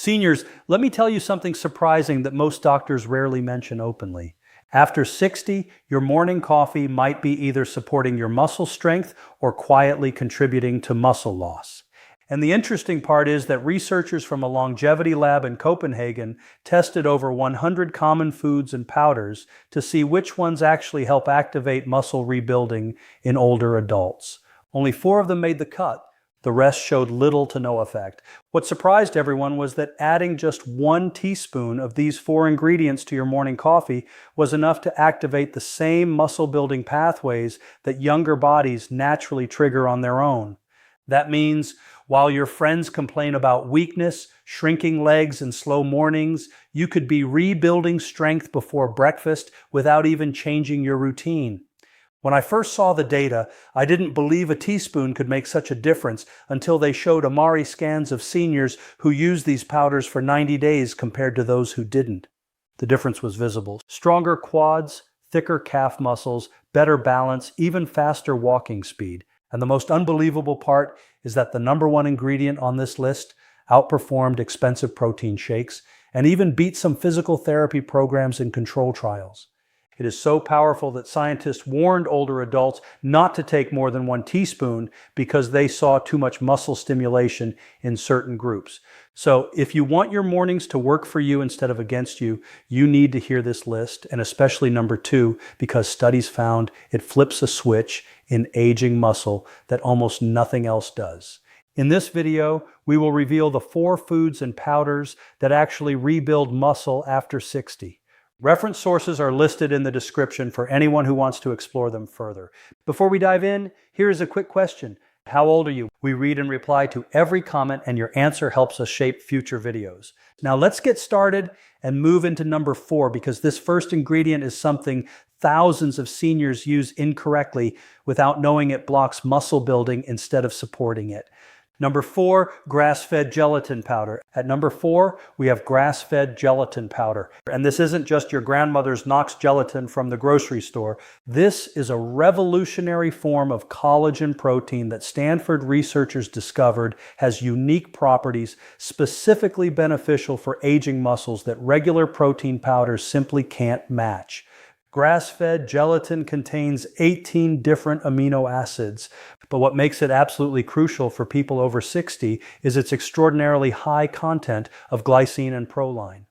Seniors, let me tell you something surprising that most doctors rarely mention openly. After 60, your morning coffee might be either supporting your muscle strength or quietly contributing to muscle loss. And the interesting part is that researchers from a longevity lab in Copenhagen tested over 100 common foods and powders to see which ones actually help activate muscle rebuilding in older adults. Only 4 of them made the cut. The rest showed little to no effect. What surprised everyone was that adding just 1 teaspoon of these 4 ingredients to your morning coffee was enough to activate the same muscle-building pathways that younger bodies naturally trigger on their own. That means while your friends complain about weakness, shrinking legs, and slow mornings, you could be rebuilding strength before breakfast without even changing your routine. When I first saw the data, I didn't believe a teaspoon could make such a difference until they showed MRI scans of seniors who used these powders for 90 days compared to those who didn't. The difference was visible. Stronger quads, thicker calf muscles, better balance, even faster walking speed. And the most unbelievable part is that the #1 ingredient on this list outperformed expensive protein shakes and even beat some physical therapy programs in control trials. It is so powerful that scientists warned older adults not to take more than 1 teaspoon because they saw too much muscle stimulation in certain groups. So if you want your mornings to work for you instead of against you, you need to hear this list, and especially #2, because studies found it flips a switch in aging muscle that almost nothing else does. In this video, we will reveal the 4 foods and powders that actually rebuild muscle after 60. Reference sources are listed in the description for anyone who wants to explore them further. Before we dive in, here is a quick question. How old are you? We read and reply to every comment, and your answer helps us shape future videos. Now let's get started and move into #4, because this first ingredient is something thousands of seniors use incorrectly without knowing it blocks muscle building instead of supporting it. #4, grass-fed gelatin powder. At #4, we have grass-fed gelatin powder. And this isn't just your grandmother's Knox gelatin from the grocery store. This is a revolutionary form of collagen protein that Stanford researchers discovered has unique properties specifically beneficial for aging muscles that regular protein powders simply can't match. Grass-fed gelatin contains 18 different amino acids, but what makes it absolutely crucial for people over 60 is its extraordinarily high content of glycine and proline.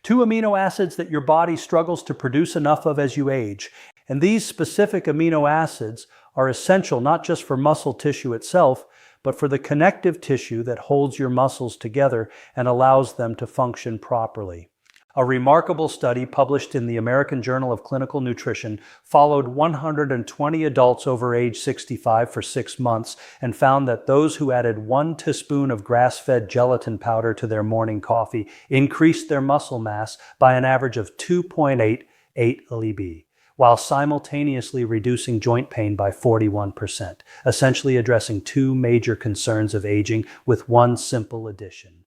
2 amino acids that your body struggles to produce enough of as you age. And these specific amino acids are essential not just for muscle tissue itself, but for the connective tissue that holds your muscles together and allows them to function properly. A remarkable study published in the American Journal of Clinical Nutrition followed 120 adults over age 65 for 6 months and found that those who added 1 teaspoon of grass-fed gelatin powder to their morning coffee increased their muscle mass by an average of 2.88 lb, while simultaneously reducing joint pain by 41%, essentially addressing 2 major concerns of aging with 1 simple addition.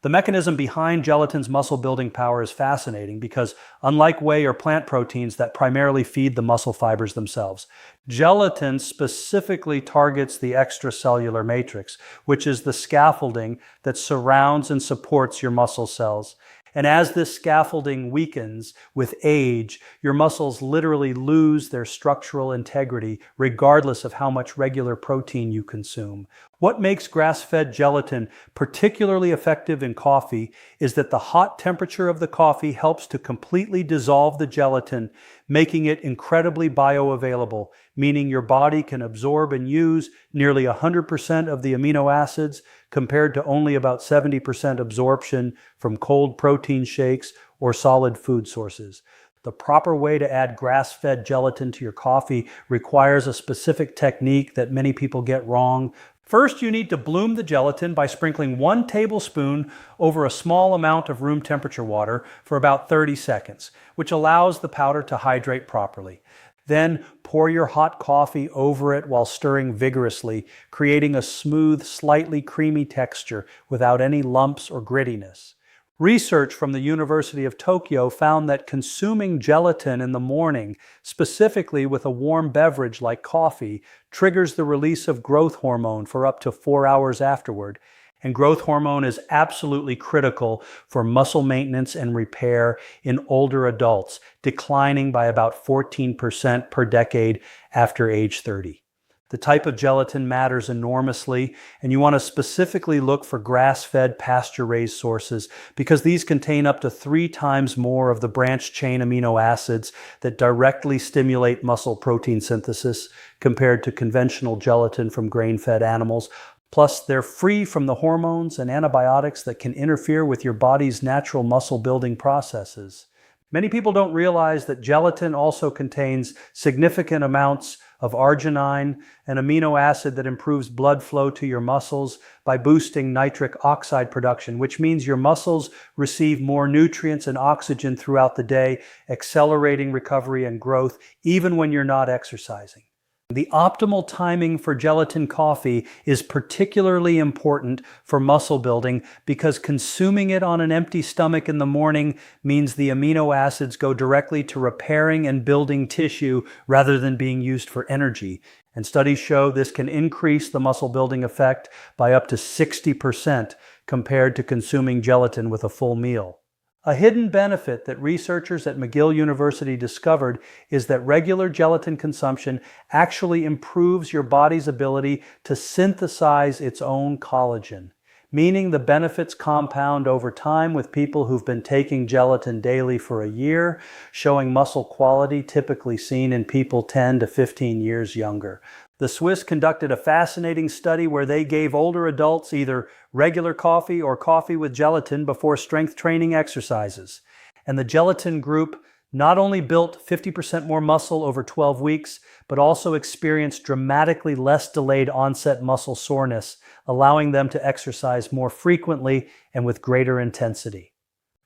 The mechanism behind gelatin's muscle-building power is fascinating because, unlike whey or plant proteins that primarily feed the muscle fibers themselves, gelatin specifically targets the extracellular matrix, which is the scaffolding that surrounds and supports your muscle cells. And as this scaffolding weakens with age, your muscles literally lose their structural integrity regardless of how much regular protein you consume. What makes grass-fed gelatin particularly effective in coffee is that the hot temperature of the coffee helps to completely dissolve the gelatin, making it incredibly bioavailable, meaning your body can absorb and use nearly 100% of the amino acids compared to only about 70% absorption from cold protein shakes or solid food sources. The proper way to add grass-fed gelatin to your coffee requires a specific technique that many people get wrong. First, you need to bloom the gelatin by sprinkling 1 tablespoon over a small amount of room temperature water for about 30 seconds, which allows the powder to hydrate properly. Then pour your hot coffee over it while stirring vigorously, creating a smooth, slightly creamy texture without any lumps or grittiness. Research from the University of Tokyo found that consuming gelatin in the morning, specifically with a warm beverage like coffee, triggers the release of growth hormone for up to 4 hours afterward. And growth hormone is absolutely critical for muscle maintenance and repair in older adults, declining by about 14% per decade after age 30. The type of gelatin matters enormously, and you want to specifically look for grass-fed, pasture-raised sources because these contain up to 3 times more of the branched-chain amino acids that directly stimulate muscle protein synthesis compared to conventional gelatin from grain-fed animals. Plus, they're free from the hormones and antibiotics that can interfere with your body's natural muscle-building processes. Many people don't realize that gelatin also contains significant amounts of arginine, an amino acid that improves blood flow to your muscles by boosting nitric oxide production, which means your muscles receive more nutrients and oxygen throughout the day, accelerating recovery and growth even when you're not exercising. The optimal timing for gelatin coffee is particularly important for muscle building because consuming it on an empty stomach in the morning means the amino acids go directly to repairing and building tissue rather than being used for energy. And studies show this can increase the muscle building effect by up to 60% compared to consuming gelatin with a full meal. A hidden benefit that researchers at McGill University discovered is that regular gelatin consumption actually improves your body's ability to synthesize its own collagen, meaning the benefits compound over time with people who've been taking gelatin daily for a year, showing muscle quality typically seen in people 10 to 15 years younger. The Swiss conducted a fascinating study where they gave older adults either regular coffee or coffee with gelatin before strength training exercises. And the gelatin group not only built 50% more muscle over 12 weeks, but also experienced dramatically less delayed onset muscle soreness, allowing them to exercise more frequently and with greater intensity.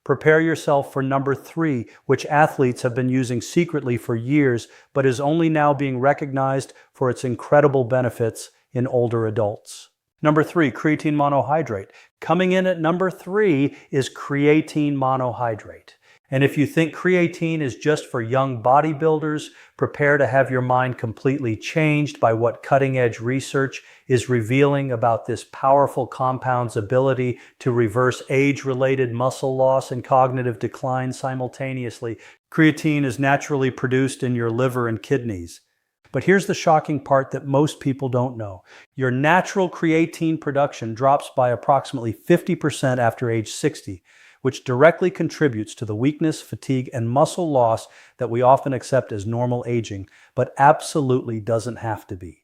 Prepare yourself for number 3, which athletes have been using secretly for years, but is only now being recognized for its incredible benefits in older adults. Number 3, creatine monohydrate. Coming in at number 3 is creatine monohydrate. And if you think creatine is just for young bodybuilders, prepare to have your mind completely changed by what cutting-edge research is revealing about this powerful compound's ability to reverse age-related muscle loss and cognitive decline simultaneously. Creatine is naturally produced in your liver and kidneys. But here's the shocking part that most people don't know. Your natural creatine production drops by approximately 50% after age 60. Which directly contributes to the weakness, fatigue, and muscle loss that we often accept as normal aging, but absolutely doesn't have to be.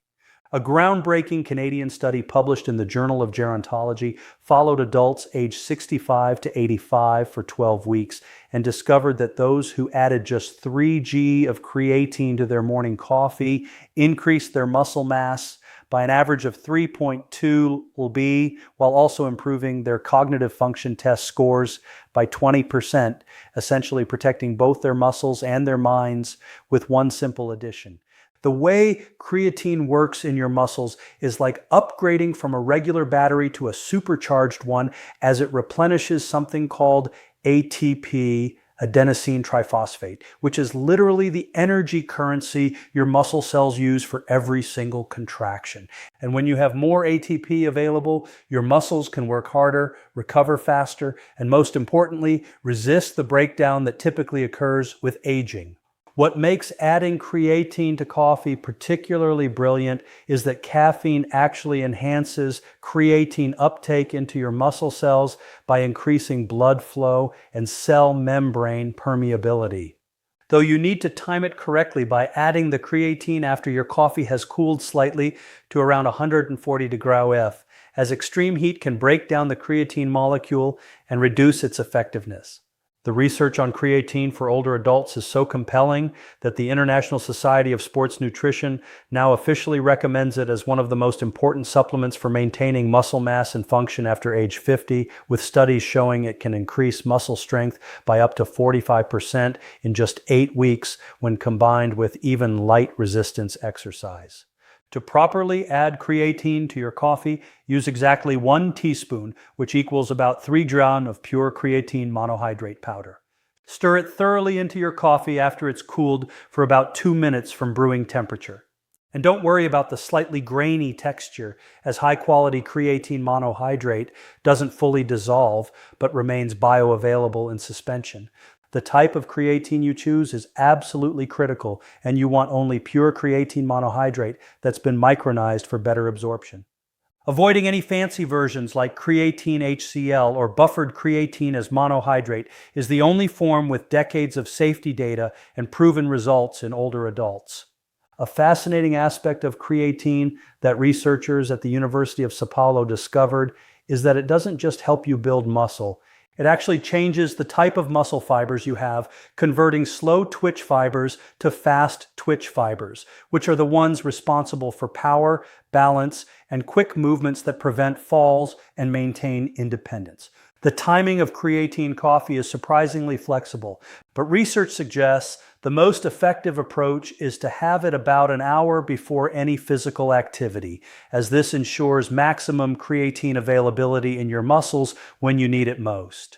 A groundbreaking Canadian study published in the Journal of Gerontology followed adults aged 65 to 85 for 12 weeks and discovered that those who added just 3 g of creatine to their morning coffee increased their muscle mass by an average of 3.2 lb, while also improving their cognitive function test scores by 20%, essentially protecting both their muscles and their minds with one simple addition. The way creatine works in your muscles is like upgrading from a regular battery to a supercharged one as it replenishes something called ATP, adenosine triphosphate, which is literally the energy currency your muscle cells use for every single contraction. And when you have more ATP available, your muscles can work harder, recover faster, and most importantly, resist the breakdown that typically occurs with aging. What makes adding creatine to coffee particularly brilliant is that caffeine actually enhances creatine uptake into your muscle cells by increasing blood flow and cell membrane permeability. Though you need to time it correctly by adding the creatine after your coffee has cooled slightly to around 140 degrees F, as extreme heat can break down the creatine molecule and reduce its effectiveness. The research on creatine for older adults is so compelling that the International Society of Sports Nutrition now officially recommends it as one of the most important supplements for maintaining muscle mass and function after age 50, with studies showing it can increase muscle strength by up to 45% in just 8 weeks when combined with even light resistance exercise. To properly add creatine to your coffee, use exactly 1 teaspoon, which equals about 3 grams of pure creatine monohydrate powder. Stir it thoroughly into your coffee after it's cooled for about 2 minutes from brewing temperature. And don't worry about the slightly grainy texture, as high-quality creatine monohydrate doesn't fully dissolve but remains bioavailable in suspension. The type of creatine you choose is absolutely critical, and you want only pure creatine monohydrate that's been micronized for better absorption. Avoiding any fancy versions like creatine HCl or buffered creatine as monohydrate is the only form with decades of safety data and proven results in older adults. A fascinating aspect of creatine that researchers at the University of Sao Paulo discovered is that it doesn't just help you build muscle. It actually changes the type of muscle fibers you have, converting slow twitch fibers to fast twitch fibers, which are the ones responsible for power, balance, and quick movements that prevent falls and maintain independence. The timing of creatine coffee is surprisingly flexible, but research suggests the most effective approach is to have it about an hour before any physical activity, as this ensures maximum creatine availability in your muscles when you need it most.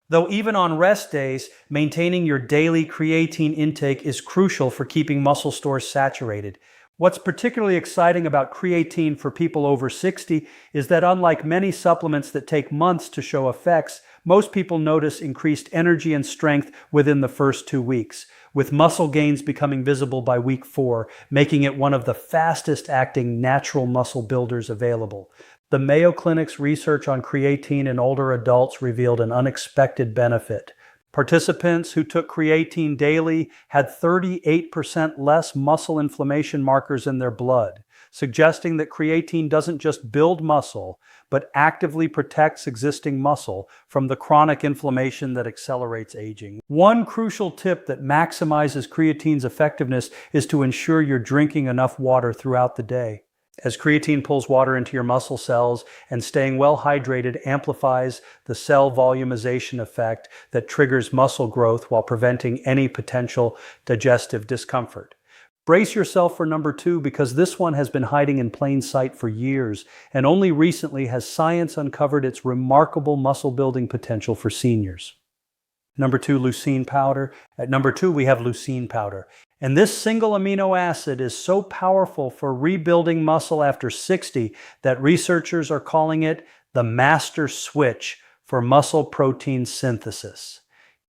Though even on rest days, maintaining your daily creatine intake is crucial for keeping muscle stores saturated. What's particularly exciting about creatine for people over 60 is that unlike many supplements that take months to show effects, most people notice increased energy and strength within the first 2 weeks, with muscle gains becoming visible by week 4, making it one of the fastest acting natural muscle builders available. The Mayo Clinic's research on creatine in older adults revealed an unexpected benefit. Participants who took creatine daily had 38% less muscle inflammation markers in their blood, suggesting that creatine doesn't just build muscle, but actively protects existing muscle from the chronic inflammation that accelerates aging. One crucial tip that maximizes creatine's effectiveness is to ensure you're drinking enough water throughout the day, as creatine pulls water into your muscle cells, and staying well hydrated amplifies the cell volumization effect that triggers muscle growth while preventing any potential digestive discomfort. Brace yourself for number 2, because this one has been hiding in plain sight for years, and only recently has science uncovered its remarkable muscle building potential for seniors. Number 2, leucine powder. At number 2, we have leucine powder. And this single amino acid is so powerful for rebuilding muscle after 60 that researchers are calling it the master switch for muscle protein synthesis,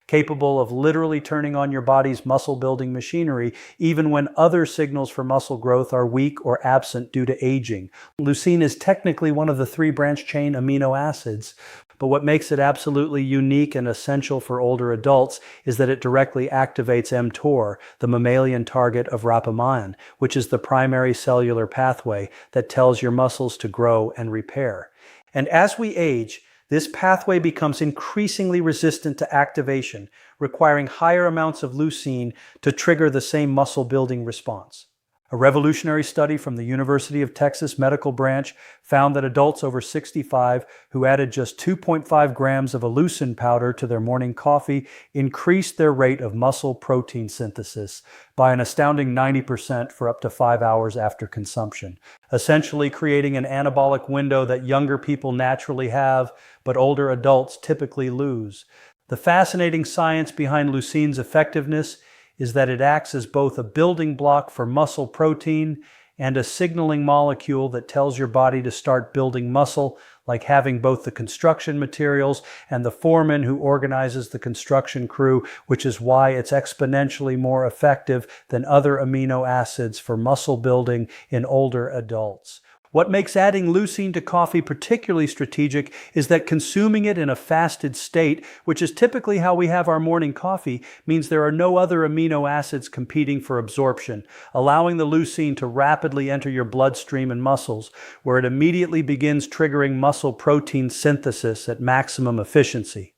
capable of literally turning on your body's muscle-building machinery even when other signals for muscle growth are weak or absent due to aging. Leucine is technically one of the 3 branch-chain amino acids, but what makes it absolutely unique and essential for older adults is that it directly activates mTOR, the mammalian target of rapamycin, which is the primary cellular pathway that tells your muscles to grow and repair. And as we age, this pathway becomes increasingly resistant to activation, requiring higher amounts of leucine to trigger the same muscle-building response. A revolutionary study from the University of Texas Medical Branch found that adults over 65 who added just 2.5 grams of a leucine powder to their morning coffee increased their rate of muscle protein synthesis by an astounding 90% for up to 5 hours after consumption, essentially creating an anabolic window that younger people naturally have, but older adults typically lose. The fascinating science behind leucine's effectiveness is that it acts as both a building block for muscle protein and a signaling molecule that tells your body to start building muscle, like having both the construction materials and the foreman who organizes the construction crew, which is why it's exponentially more effective than other amino acids for muscle building in older adults. What makes adding leucine to coffee particularly strategic is that consuming it in a fasted state, which is typically how we have our morning coffee, means there are no other amino acids competing for absorption, allowing the leucine to rapidly enter your bloodstream and muscles, where it immediately begins triggering muscle protein synthesis at maximum efficiency.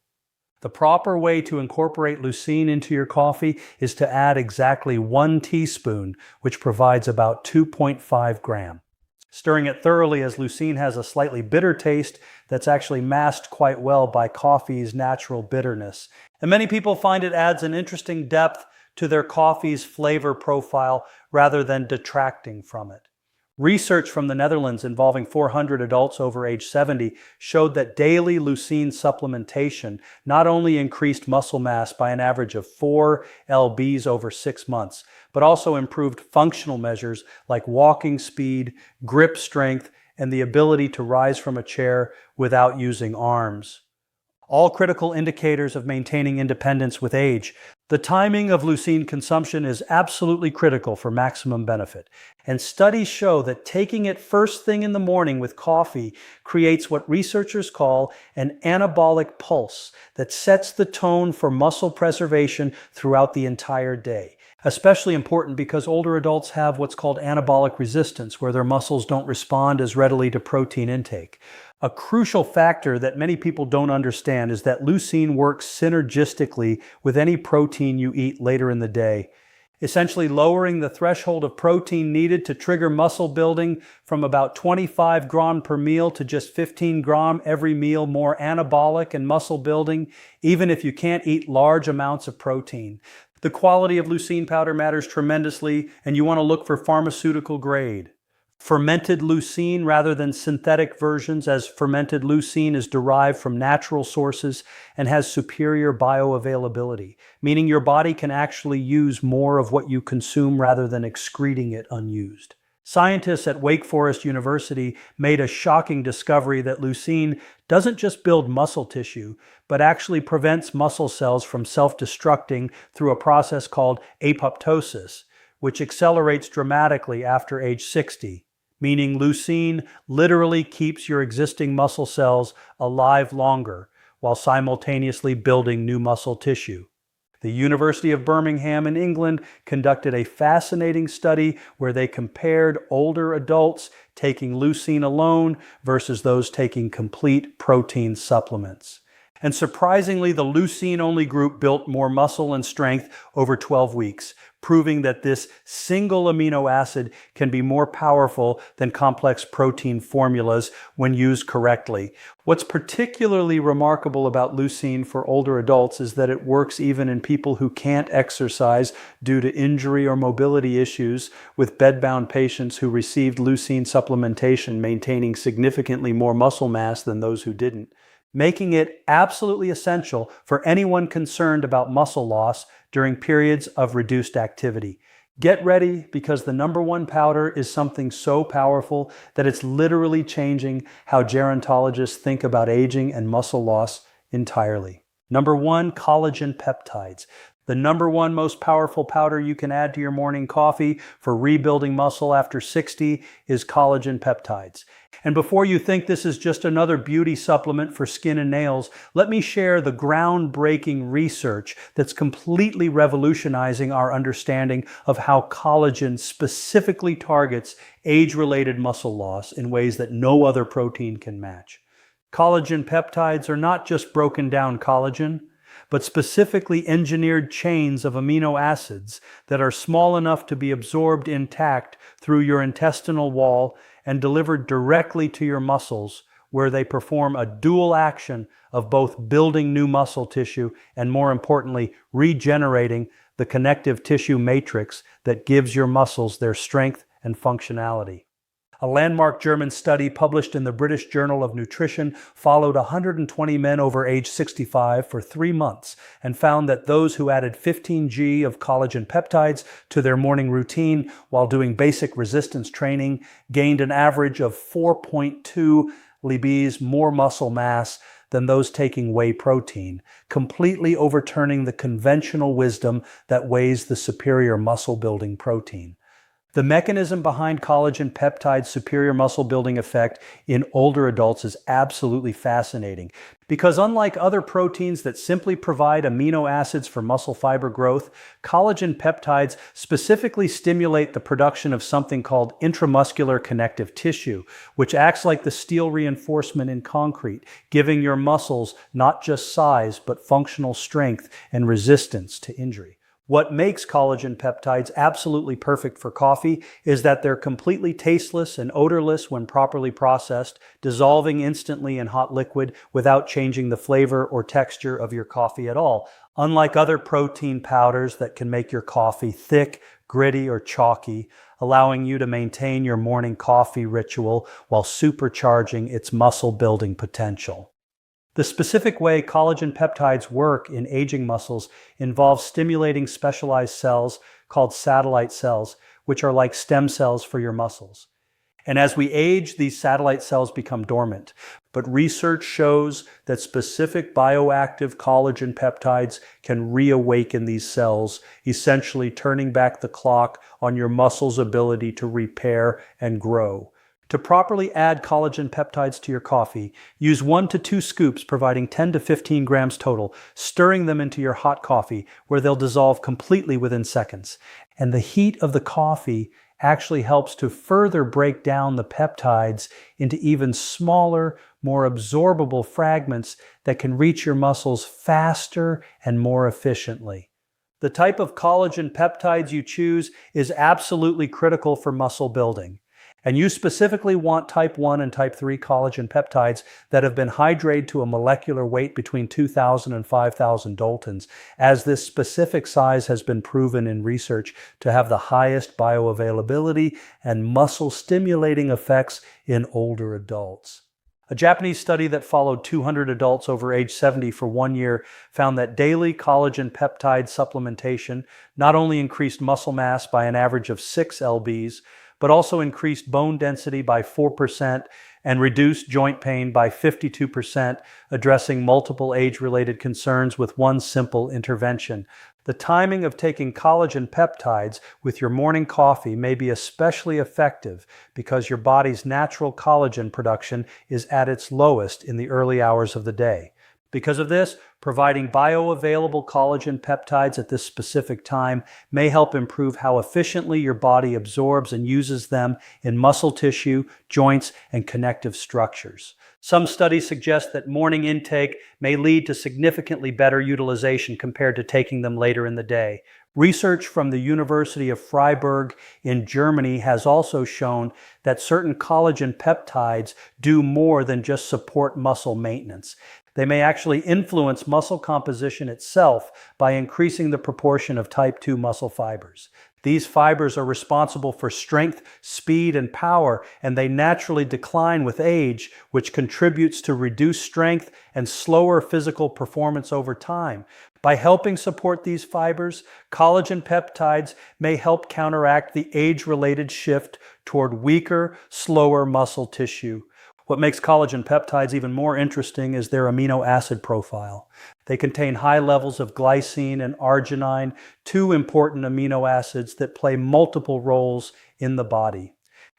The proper way to incorporate leucine into your coffee is to add exactly 1 teaspoon, which provides about 2.5 grams. Stirring it thoroughly, as leucine has a slightly bitter taste that's actually masked quite well by coffee's natural bitterness. And many people find it adds an interesting depth to their coffee's flavor profile rather than detracting from it. Research from the Netherlands involving 400 adults over age 70 showed that daily leucine supplementation not only increased muscle mass by an average of 4 lbs over 6 months, but also improved functional measures like walking speed, grip strength, and the ability to rise from a chair without using arms. All critical indicators of maintaining independence with age. The timing of leucine consumption is absolutely critical for maximum benefit, and studies show that taking it first thing in the morning with coffee creates what researchers call an anabolic pulse that sets the tone for muscle preservation throughout the entire day. Especially important because older adults have what's called anabolic resistance, where their muscles don't respond as readily to protein intake. A crucial factor that many people don't understand is that leucine works synergistically with any protein you eat later in the day, essentially lowering the threshold of protein needed to trigger muscle building from about 25 gram per meal to just 15 gram every meal, more anabolic and muscle building, even if you can't eat large amounts of protein. The quality of leucine powder matters tremendously, and you want to look for pharmaceutical grade. Fermented leucine rather than synthetic versions, as fermented leucine is derived from natural sources and has superior bioavailability, meaning your body can actually use more of what you consume rather than excreting it unused. Scientists at Wake Forest University made a shocking discovery that leucine doesn't just build muscle tissue, but actually prevents muscle cells from self-destructing through a process called apoptosis, which accelerates dramatically after age 60. Meaning leucine literally keeps your existing muscle cells alive longer while simultaneously building new muscle tissue. The University of Birmingham in England conducted a fascinating study where they compared older adults taking leucine alone versus those taking complete protein supplements. And surprisingly, the leucine-only group built more muscle and strength over 12 weeks, proving that this single amino acid can be more powerful than complex protein formulas when used correctly. What's particularly remarkable about leucine for older adults is that it works even in people who can't exercise due to injury or mobility issues, with bedbound patients who received leucine supplementation maintaining significantly more muscle mass than those who didn't, making it absolutely essential for anyone concerned about muscle loss during periods of reduced activity. Get ready, because the #1 powder is something so powerful that it's literally changing how gerontologists think about aging and muscle loss entirely. #1, collagen peptides. The #1 most powerful powder you can add to your morning coffee for rebuilding muscle after 60 is collagen peptides. And before you think this is just another beauty supplement for skin and nails, let me share the groundbreaking research that's completely revolutionizing our understanding of how collagen specifically targets age-related muscle loss in ways that no other protein can match. Collagen peptides are not just broken down collagen, but specifically engineered chains of amino acids that are small enough to be absorbed intact through your intestinal wall and delivered directly to your muscles, where they perform a dual action of both building new muscle tissue and, more importantly, regenerating the connective tissue matrix that gives your muscles their strength and functionality. A landmark German study published in the British Journal of Nutrition followed 120 men over age 65 for 3 months and found that those who added 15 g of collagen peptides to their morning routine while doing basic resistance training gained an average of 4.2 lbs more muscle mass than those taking whey protein, completely overturning the conventional wisdom that weighs the superior muscle-building protein. The mechanism behind collagen peptide's superior muscle-building effect in older adults is absolutely fascinating, because unlike other proteins that simply provide amino acids for muscle fiber growth, collagen peptides specifically stimulate the production of something called intramuscular connective tissue, which acts like the steel reinforcement in concrete, giving your muscles not just size, but functional strength and resistance to injury. What makes collagen peptides absolutely perfect for coffee is that they're completely tasteless and odorless when properly processed, dissolving instantly in hot liquid without changing the flavor or texture of your coffee at all, unlike other protein powders that can make your coffee thick, gritty, or chalky, allowing you to maintain your morning coffee ritual while supercharging its muscle-building potential. The specific way collagen peptides work in aging muscles involves stimulating specialized cells called satellite cells, which are like stem cells for your muscles. And as we age, these satellite cells become dormant. But research shows that specific bioactive collagen peptides can reawaken these cells, essentially turning back the clock on your muscles' ability to repair and grow. To properly add collagen peptides to your coffee, use 1 to 2 scoops, providing 10 to 15 grams total, stirring them into your hot coffee, where they'll dissolve completely within seconds. And the heat of the coffee actually helps to further break down the peptides into even smaller, more absorbable fragments that can reach your muscles faster and more efficiently. The type of collagen peptides you choose is absolutely critical for muscle building. And you specifically want type 1 and type 3 collagen peptides that have been hydrated to a molecular weight between 2,000 and 5,000 Daltons, as this specific size has been proven in research to have the highest bioavailability and muscle-stimulating effects in older adults. A Japanese study that followed 200 adults over age 70 for 1 year found that daily collagen peptide supplementation not only increased muscle mass by an average of 6 lbs, but also increased bone density by 4% and reduced joint pain by 52%, addressing multiple age-related concerns with one simple intervention. The timing of taking collagen peptides with your morning coffee may be especially effective because your body's natural collagen production is at its lowest in the early hours of the day. Because of this, providing bioavailable collagen peptides at this specific time may help improve how efficiently your body absorbs and uses them in muscle tissue, joints, and connective structures. Some studies suggest that morning intake may lead to significantly better utilization compared to taking them later in the day. Research from the University of Freiburg in Germany has also shown that certain collagen peptides do more than just support muscle maintenance. They may actually influence muscle composition itself by increasing the proportion of type 2 muscle fibers. These fibers are responsible for strength, speed, and power, and they naturally decline with age, which contributes to reduced strength and slower physical performance over time. By helping support these fibers, collagen peptides may help counteract the age-related shift toward weaker, slower muscle tissue. What makes collagen peptides even more interesting is their amino acid profile. They contain high levels of glycine and arginine, 2 important amino acids that play multiple roles in the body.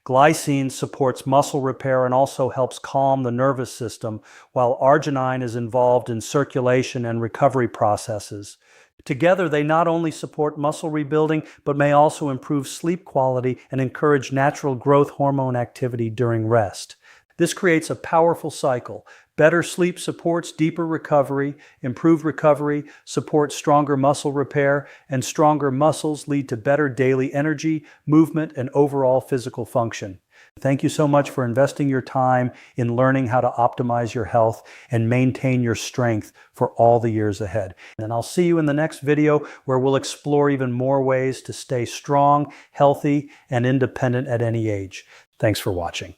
Glycine supports muscle repair and also helps calm the nervous system, while arginine is involved in circulation and recovery processes. Together, they not only support muscle rebuilding, but may also improve sleep quality and encourage natural growth hormone activity during rest. This creates a powerful cycle. Better sleep supports deeper recovery, improved recovery supports stronger muscle repair, and stronger muscles lead to better daily energy, movement, and overall physical function. Thank you so much for investing your time in learning how to optimize your health and maintain your strength for all the years ahead. And I'll see you in the next video where we'll explore even more ways to stay strong, healthy, and independent at any age. Thanks for watching.